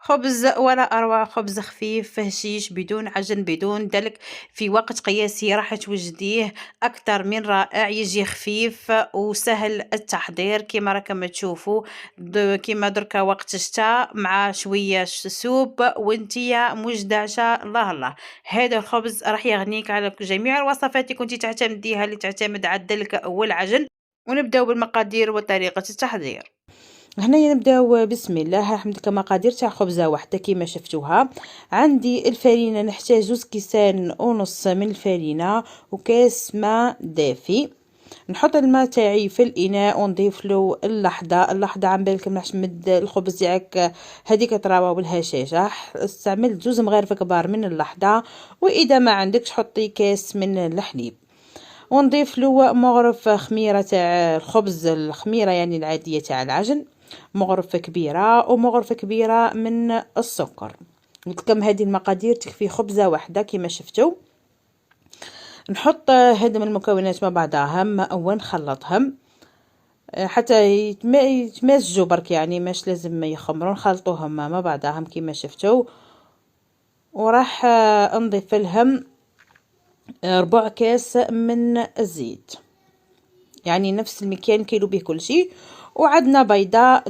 خبز ولا أروع، خبز خفيف هشيش بدون عجن بدون دلك، في وقت قياسي راح توجديه أكتر من رائع، يجي خفيف وسهل التحضير كيما راكم تشوفوا. كيما دركا وقت الشتا مع شوية سوب وانتيا مجدعشة الله الله. هذا الخبز راح يغنيك على جميع الوصفات اللي كنتي تعتمديها اللي تعتمد على الدلك والعجن. ونبداو بالمقادير وطريقة التحضير. هنايا نبداو بسم الله. راح ندير مقادير تاع خبزه واحده كيما شفتوها. عندي الفرينه، نحتاج 2.5 كيسان من الفرينه وكاس ماء دافي. نحط الماء تاعي في الاناء ونضيف له اللحظه عن بالك راح تمد الخبز تاعك هذيك تراوه بالهشاشه. استعملت 2 مغارف كبار من اللحظه، واذا ما عندكش حطي كاس من الحليب. ونضيف له مغرف خميره تاع الخبز، الخميره يعني العاديه تاع العجن، مغرفة كبيرة ومغرفة كبيرة من السكر. قلت لكم هذه المقادير تكفي خبزة واحدة كما شفتوا. نحط هذم المكونات مع بعضهم ونخلطهم حتى يتمازجوا برك، يعني مش لازم يخمروا، نخلطوهم مع بعضهم كما شفتوا. وراح نضيف لهم 4 كاس من الزيت، يعني نفس المكيال كيلو به كل شيء. وعندنا بيضة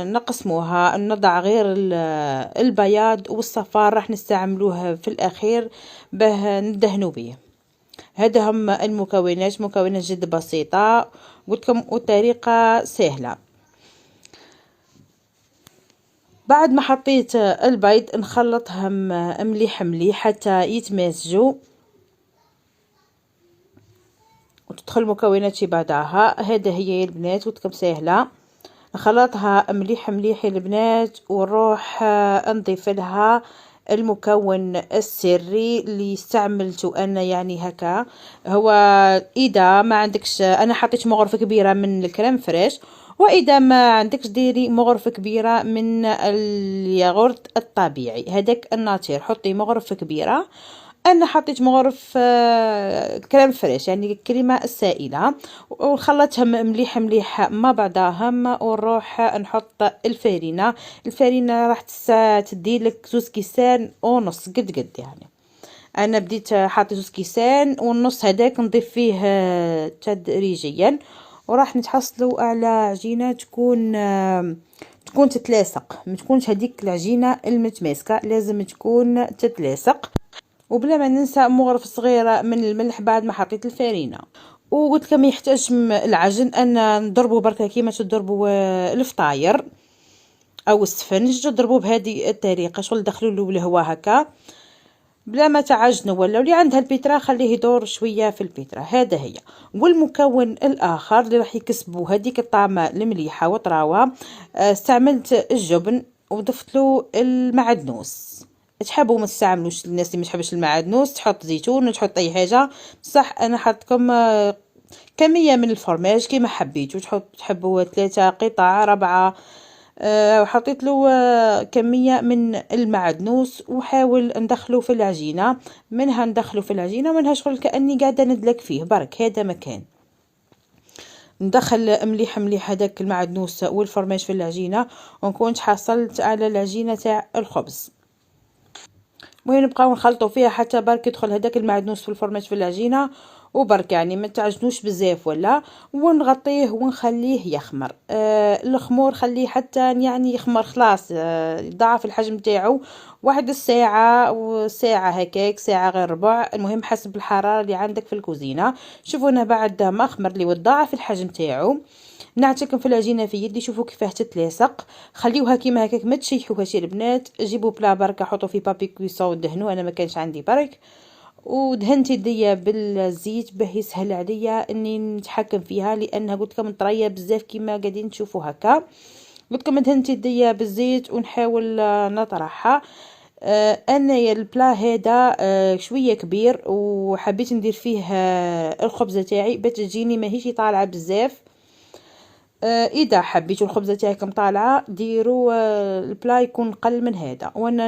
نقسموها، نضع غير البياض والصفار راح نستعملوه في الاخير باه ندهنوا به. هذا هم المكونات، مكونات جد بسيطة قلتلكم وطريقة سهلة. بعد ما حطيت البيض نخلطهم مليح مليح حتى يتمازجوا وتدخل المكونات في بعضها. هذا هي البنات قلتلكم سهله. نخلطها مليح مليح البنات ونروح نضيف لها المكون السري اللي استعملته انا، يعني هكا هو. اذا ما عندكش، انا حطيت مغرفه كبيره من الكريم فريش، واذا ما عندكش ديري مغرفه كبيره من الياغورت الطبيعي هذاك الناتير، حطي مغرفه كبيره. انا حطيت مغرف كريم فريش يعني الكريمه السائله، وخلطهم مليح مليح مع بعضهم. ونروح نحط الفرينه راح تديلك 2 كيسان ونص قد يعني. انا بديت حاطه 2 كيسان ونص، هذاك نضيف فيه تدريجيا. وراح نتحصلوا على عجينه تكون تتلاصق، ما تكونش هذيك العجينه المتماسكه، لازم تكون تتلاصق. وبلا ما ننسى مغرفة صغيرة من الملح بعد ما حطيت الفرينة. وقلت لكم يحتاج العجن ان نضربه بركة كيما تضربوا الفطاير او السفنج، تضربوه بهذه الطريقة، شغل دخلوا له الهواء هكا بلا ما تعجنوا. ولا اللي عندها البيترا خليه يدور شويه في البيترا. هذا هي. والمكون الاخر اللي راح يكسبوا هذيك الطعمه المليحه وطراوه، استعملت الجبن وضفت له المعدنوس. تحبوا ما تستعملوش، الناس اللي ما تحبش المعدنوس تحط زيتون وتحط اي حاجه، صح انا حطكم كميه من الفرماج كيما حبيتوا، تحبوا 3 قطع 4. وحطيت له كمية من المعدنوس وحاول ندخله في العجينة، منها ندخله في العجينة ومنها شغل كأني قاعدة ندلك فيه برك. هذا مكان ندخل مليح مليح هذاك المعدنوس والفرماج في العجينة، ونكون حصلت على العجينة تاع الخبز. المهم نبقاو نخلطوا فيها حتى برك يدخل هذاك المعدنوس في الفرماج في العجينه وبرك، يعني ما تعجنوش بزاف ولا. ونغطيه ونخليه يخمر. الخمور خليه حتى يعني يخمر خلاص، يضاعف الحجم تاعو 1 ساعة وساعة هكاك، ساعة غير ربع، المهم حسب الحرارة اللي عندك في الكوزينة. شوفوا انا بعد ما خمر لي وضاعف الحجم تاعو، نعطيكم في العجينه في يدي، شوفوا كيفاه تتلاصق. خليوها كيما هكاك ما تشيحوهاش البنات. جيبوا بلا بركه حطوا في بابي كويسون ودهنوه، انا ما كانش عندي برك، ودهنت يديا بالزيت باه يسهل عليا اني نتحكم فيها، لانها قلت لكم طريه بزاف كيما قاعدين تشوفوا هكا. قلت لكم دهنت يديا بالزيت ونحاول نطرحها. انا البلا هذا شويه كبير وحبيت ندير فيه الخبزه تاعي باش تجيني ماهيش طالعه بزاف. اذا حبيتوا الخبزه تاعكم طالعه ديروا البلا يكون قل من هذا، وانا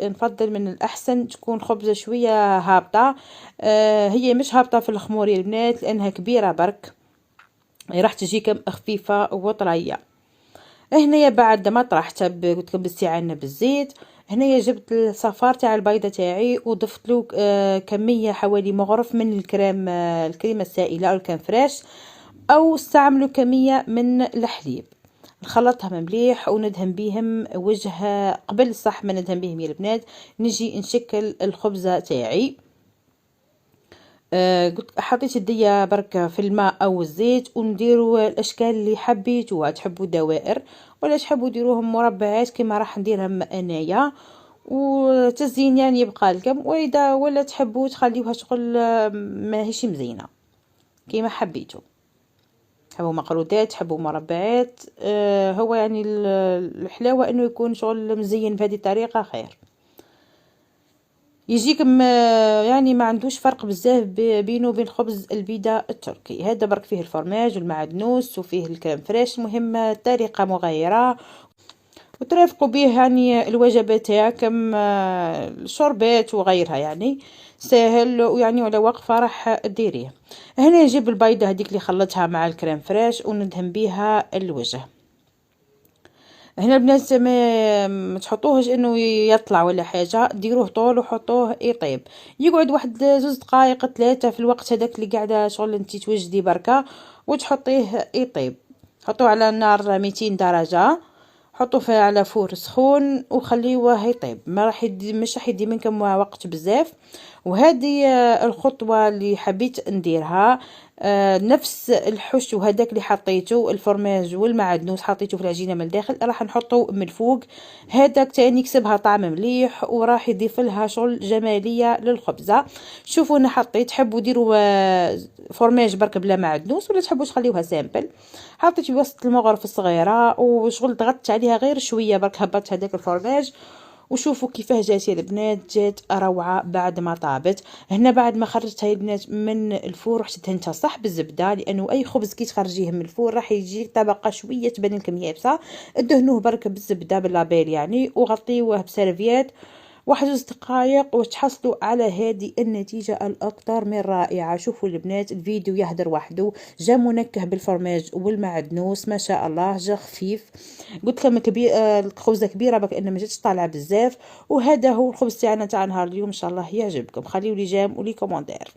نفضل من الاحسن تكون خبزه شويه هابطه. هي مش هابطه في الخمور يا البنات لانها كبيره برك، راح تجيكم خفيفه وطريه. هنايا بعد ما طرحتها كبستي عنا بالزيت. هنايا جبت الصفار تاع البيضه تاعي وضفت له كميه حوالي مغرف من الكريم، الكريمه السائله او الكريم فريش، او استعملوا كميه من الحليب. نخلطها مليح وندهن بيهم وجه قبل صح ما ندهن بيهم يا البنات. نجي نشكل الخبزه تاعي. قلت حطيت يديا برك في الماء او الزيت ونديروا الاشكال اللي حبيتوها، تحبوا دوائر ولا تحبوا ديروهم مربعات كما راح نديرهم انايا، وتزيين يعني يبقى لكم، واذا ولا تحبوا تخليوها شغل ماهيش مزينه كيما حبيتوا، تحبوا مقلوطات تحبوا مربعات. هو يعني الحلاوه انه يكون شغل مزين بهذه الطريقه خير. يجيك يعني ما عندوش فرق بزاف بينه وبين خبز البيضه التركي. هذا برك فيه الفرماج والمعدنوس وفيه الكريم فريش، المهم طريقه مغيره وترافقوا به يعني الوجبات تاعكم، الشربات وغيرها، يعني ساهل ويعني على وقفه راح ديريه. هنا نجيب البيضه هذيك اللي خلطتها مع الكريم فريش وندهن بها الوجه. هنا البنات ما تحطوهش انه يطلع ولا حاجه، ديروه طول وحطوه يطيب، يقعد واحد 2 دقائق 3 في الوقت هذاك اللي قاعده شغل انت توجدي بركه وتحطيه يطيب. حطوه على النار 200 درجه، حطوه على فور سخون وخليوه يطيب، ما راح مش راح يدي منكم وقت بزاف. وهذه الخطوه اللي حبيت نديرها. نفس الحشو هذاك اللي حطيته الفرماج والمعدنوس حطيته في العجينه من الداخل راح نحطه من الفوق، هذاك تاني يكسبها طعم مليح وراح يضيف لها شغل جماليه للخبزه. شوفوا انا حطيت، تحبوا ديروا فرماج برك بلا معدنوس ولا تحبوا تخليوها سامبل. حطيت في وسط المغرف الصغيره وشغل ضغطت عليها غير شويه برك، هبطت هذاك الفرماج وشوفوا كيفاه جات يا البنات، جات روعه بعد ما طابت. هنا بعد ما خرجتها يا البنات من الفور رحت دهنتها صح بالزبده، لانه اي خبز كي تخرجيه من الفور راح يجي طبقه شويه تبان لكم يابسه. دهنوه برك بالزبده باللابيل يعني، وغطيوه بسيرفيات 1 2 دقائق وتحصلوا على هذه النتيجة الأكثر من رائعة. شوفوا البنات الفيديو يهدر وحده، جا منكه بالفرماج والمعدنوس ما شاء الله، جا خفيف. قلت لكم كبير، الخبزة كبيرة بك إن ما جاتش طالعة بزاف. وهذا هو الخبز تاعنا تاع نهار اليوم، إن شاء الله يعجبكم. خليوا لي جيم ولي كومنتير.